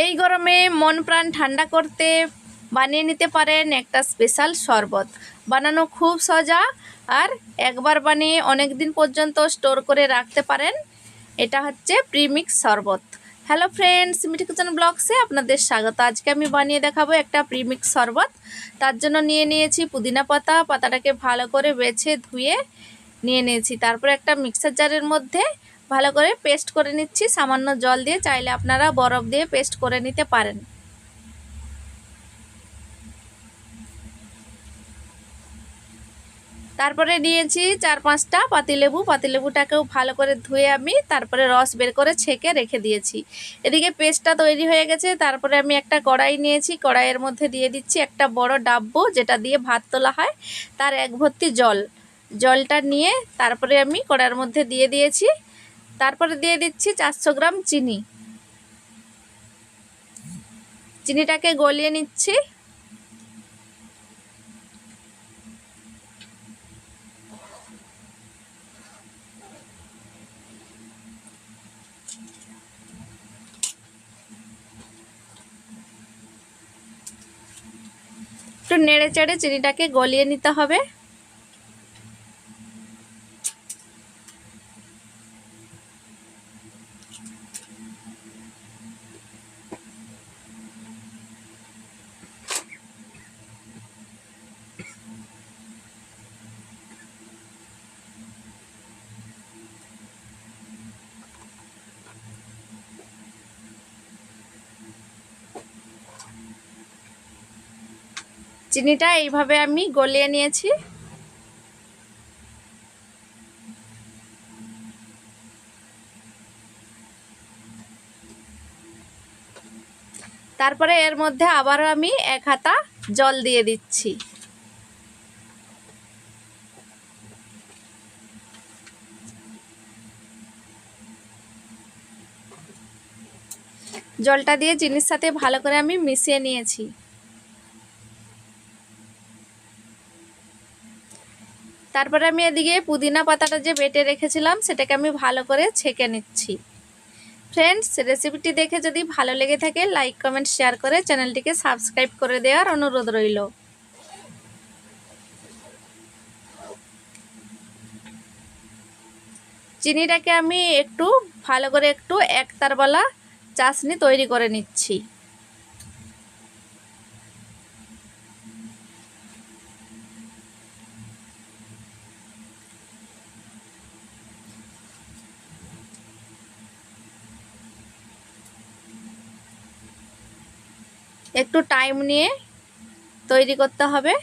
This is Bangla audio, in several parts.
এই গরমে মন প্রাণ ঠান্ডা করতে বানিয়ে নিতে পারেন একটা স্পেশাল শরবত। বানানো খুব সোজা আর একবার বানিয়ে অনেক দিন পর্যন্ত স্টোর করে রাখতে পারেন। এটা হচ্ছে প্রিমিক্স শরবত। হ্যালো ফ্রেন্ডস, মিঠি কিচেন ব্লগসে আপনাদের স্বাগত। আজকে আমি বানিয়ে দেখাবো একটা প্রিমিক্স শরবত। তার জন্য নিয়ে নিয়েছি পুদিনা পাতা। পাতাটাকে ভালো করে বেছে ধুয়ে নিয়ে নিয়েছি। তারপরে একটা মিক্সার জারের মধ্যে ভালো করে পেস্ট করে নিচ্ছি সামান্য জল দিয়ে। চাইলে আপনারা বরফ দিয়ে পেস্ট করে নিতে পারেন। তারপরে নিয়েছি 4-5টা পাতিলেবু। পাতিলেবুটাকেও ভালো করে ধুয়ে আমি তারপরে রস বের করে ছেঁকে রেখে দিয়েছি। এদিকে পেস্টটা তৈরি হয়ে গেছে। তারপরে আমি একটা কড়াই নিয়েছি। কড়াইয়ের মধ্যে দিয়ে দিচ্ছি একটা বড় ডাব্বু, যেটা দিয়ে ভাত তোলা হয়, তার এক ভর্তি জল। জলটা নিয়ে তারপরে আমি কড়াইয়ের মধ্যে দিয়ে দিয়েছি। তারপরে দিয়ে দিচ্ছি 400 গ্রাম চিনি। চিনিটাকে গলিয়ে নিচ্ছি। একটু নেড়ে চেড়ে চিনিটাকে গলিয়ে নিতে হবে। চিনিটা এইভাবে আমি গলিয়ে নিয়েছি। তারপরে এর মধ্যে আবারও আমি 1 হাতা জল দিয়ে দিচ্ছি। জলটা দিয়ে চিনির সাথে ভালো করে আমি মিশিয়ে নিয়েছি। তারপরে আমি এদিকে পুদিনা পাতাটা যে বেটে রেখেছিলাম সেটাকে আমি ভালো করে ছেঁকে নিচ্ছি। ফ্রেন্ডস, রেসিপিটি দেখে যদি ভালো লেগে থাকে লাইক কমেন্ট শেয়ার করে চ্যানেলটিকে সাবস্ক্রাইব করে দেওয়ার অনুরোধ রইল। চিনিটাকে আমি একটু ভালো করে একটু একতারওয়ালা চাশনি তৈরি করে নিচ্ছি। একটু টাইম নিয়ে তৈরি করতে হবে।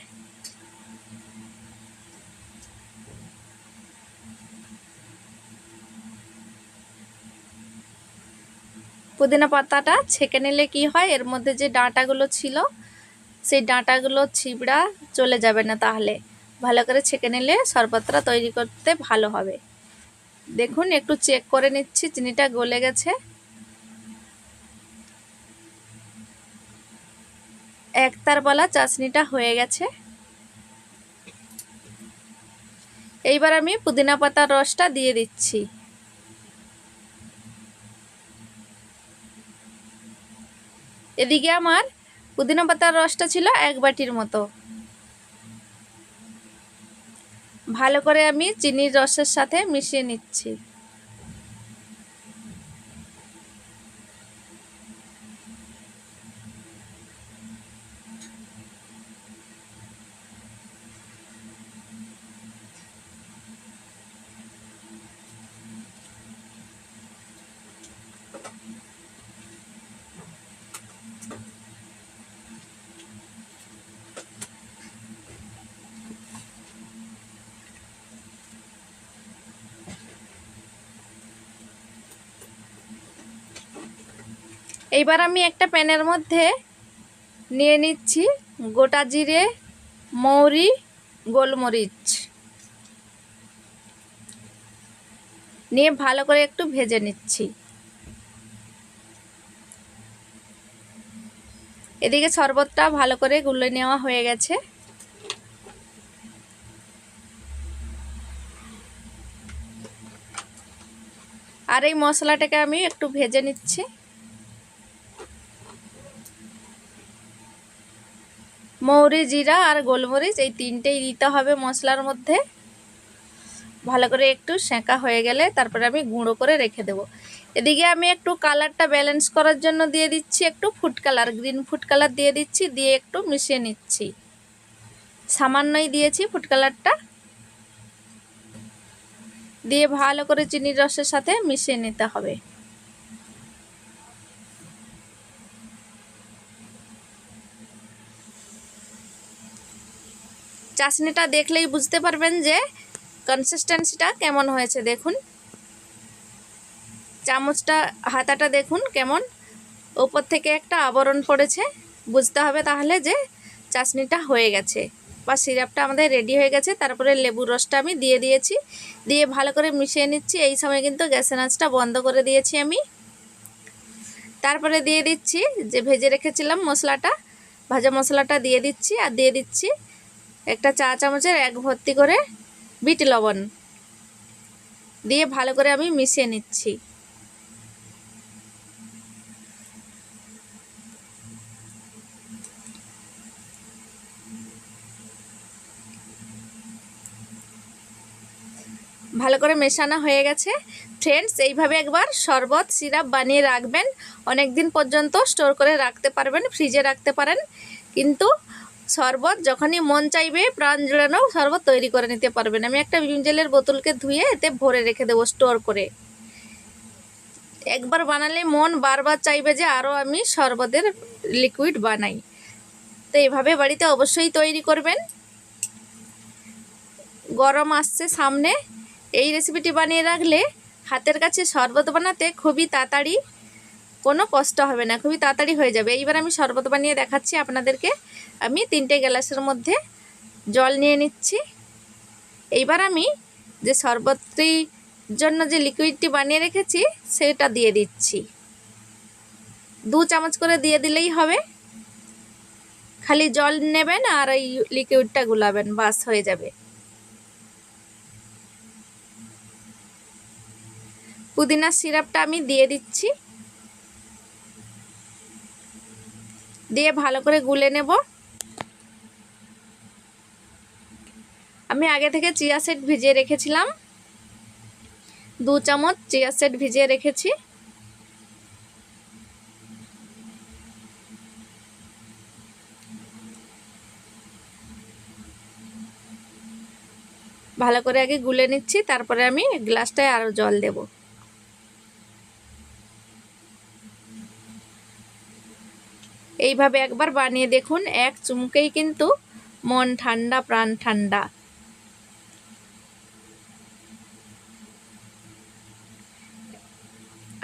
পুদিনা পাতাটা ছেঁকে নিলে কি হয়, এর মধ্যে যে ডাঁটাগুলো ছিল সেই ডাঁটাগুলো ছিবড়া চলে যাবে না। তাহলে ভালো করে ছেঁকে নিলে শরবতটা তৈরি করতে ভালো হবে। দেখুন, একটু চেক করে নিচ্ছি, চিনিটা গলে গেছে। একতারওয়ালা চাশনিটা হয়ে গেছে। এইবার আমি পুদিনা পাতার রসটা দিয়ে দিচ্ছি। এদিকে আমার পুদিনা পাতার রসটা ছিল 1 বাটির মতো। ভালো করে আমি চিনির রসের সাথে মিশিয়ে নিচ্ছি। এইবার আমি একটা প্যানের মধ্যে নিয়ে নিচ্ছি গোটা জিরে, মৌরি, গোলমরিচ নিয়ে ভালো করে একটু ভেজে নিচ্ছি। এদিকে শরবতটা ভালো করে গুলে নেওয়া হয়ে গেছে। আর এই মশলাটাকে আমি একটু ভেজে নিচ্ছি। মৌরি, জিরা আর গোলমরিচ এই তিনটেই দিতে হবে মশলার মধ্যে। ভালো করে একটু সেঁকা হয়ে গেলে তারপরে আমি গুঁড়ো করে রেখে দেব। এদিকে আমি একটু কালারটা ব্যালেন্স করার জন্য দিয়ে দিচ্ছি একটু food colour, green food colour দিয়ে দিচ্ছি, দিয়ে একটু মিশিয়ে নিচ্ছি। সামান্যই দিয়েছি ফুড কালারটা, দিয়ে ভালো করে চিনির রসের সাথে মিশিয়ে নিতে হবে। চাশনিটা দেখলেই বুঝতে পারবেন যে কনসিস্টেন্সিটা কেমন হয়েছে। দেখুন চামচটা, হাতাটা দেখুন কেমন উপর থেকে একটা আবরণ পড়েছে, বুঝতে হবে তাহলে যে চাশনিটা হয়ে গেছে বা সিরাপটা আমাদের রেডি হয়ে গেছে। তারপরে লেবুর রসটা আমি দিয়ে দিয়েছি, দিয়ে ভালো করে মিশিয়ে নিচ্ছি। এই সময় কিন্তু গ্যাসের আঁচটা বন্ধ করে দিয়েছি আমি। তারপরে দিয়ে দিচ্ছি যে ভেজে রেখেছিলাম মশলাটা, ভাজা মশলাটা দিয়ে দিচ্ছি, আর দিয়ে দিচ্ছি একটা চা চামচের 1 ভর্তি করে বিট লবণ, দিয়ে ভালো করে আমি মিশিয়ে নিচ্ছি। ভালো করে মেশানো হয়ে গেছে। ফ্রেন্ডস, এইভাবে একবার শরবত সিরাপ বানিয়ে রাখবেন, অনেক দিন পর্যন্ত স্টোর করে রাখতে পারবেন, ফ্রিজে রাখতে পারেন। কিন্তু শরবত যখনই মন চাইবে প্রাণ জুড়ানো শরবত তৈরি করে নিতে পারবেন। আমি একটা ভিম জেলের বোতলকে ধুয়ে এতে ভরে রেখে দেবো স্টোর করে। একবার বানালে মন বারবার চাইবে যে আরও আমি শরবতের লিকুইড বানাই। তো এইভাবে বাড়িতে অবশ্যই তৈরি করবেন। গরম আসছে সামনে, এই রেসিপিটি বানিয়ে রাখলে হাতের কাছে শরবত বানাতে খুবই তাড়াতাড়ি, কোনো কষ্ট হবে না, খুবই তাড়াতাড়ি হয়ে যাবে। এইবার আমি শরবত বানিয়ে দেখাচ্ছি আপনাদেরকে। আমি 3টে গ্লাসের মধ্যে জল নিয়ে নিচ্ছি। এইবার আমি যে শরবতটির জন্য যে লিকুইডটি বানিয়ে রেখেছি সেটা দিয়ে দিচ্ছি। 2 চামচ করে দিয়ে দিলেই হবে। খালি জল নেবেন আর এই লিকুইডটা গুলাবেন, বাস হয়ে যাবে। পুদিনার সিরাপটা আমি দিয়ে দিচ্ছি, দিয়ে ভালো করে গুলে নেব। আমি আগে থেকে চিয়া সিড ভিজিয়ে রেখেছিলাম, 2 চামচ চিয়া সিড ভিজিয়ে রেখেছি। ভালো করে আগে গুলে নিচ্ছি, তারপরে আমি গ্লাসটায় আরও জল দেব। এইভাবে একবার বানিয়ে দেখুন, এক চুমুকেই কিন্তু মন ঠান্ডা, প্রাণ ঠান্ডা।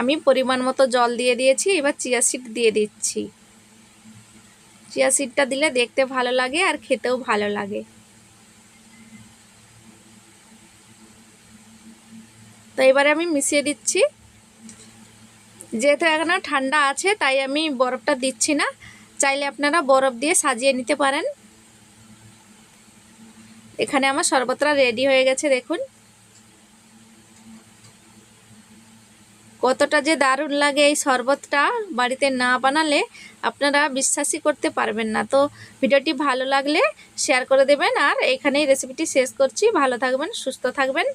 আমি পরিমাণ মতো জল দিয়ে দিয়েছি, এবার চিয়া সিড দিয়ে দিচ্ছি। চিয়া সিডটা দিলে দেখতে ভালো লাগে আর খেতেও ভালো লাগে। তো এবারে আমি মিশিয়ে দিচ্ছি। যেহেতু এখনো ঠান্ডা আছে তাই আমি বরফটা দিচ্ছি না, চাইলে আপনারা বরফ দিয়ে সাজিয়ে নিতে পারেন। এখানে আমার শরবতটা রেডি হয়ে গেছে, দেখুন কতটা যে দারুণ লাগে। এই শরবতটা বাড়িতে না বানালে আপনারা বিশ্বাসই করতে পারবেন না। তো ভিডিওটি ভালো লাগলে শেয়ার করে দেবেন, আর এখানেই রেসিপিটি শেষ করছি। ভালো থাকবেন, সুস্থ থাকবেন।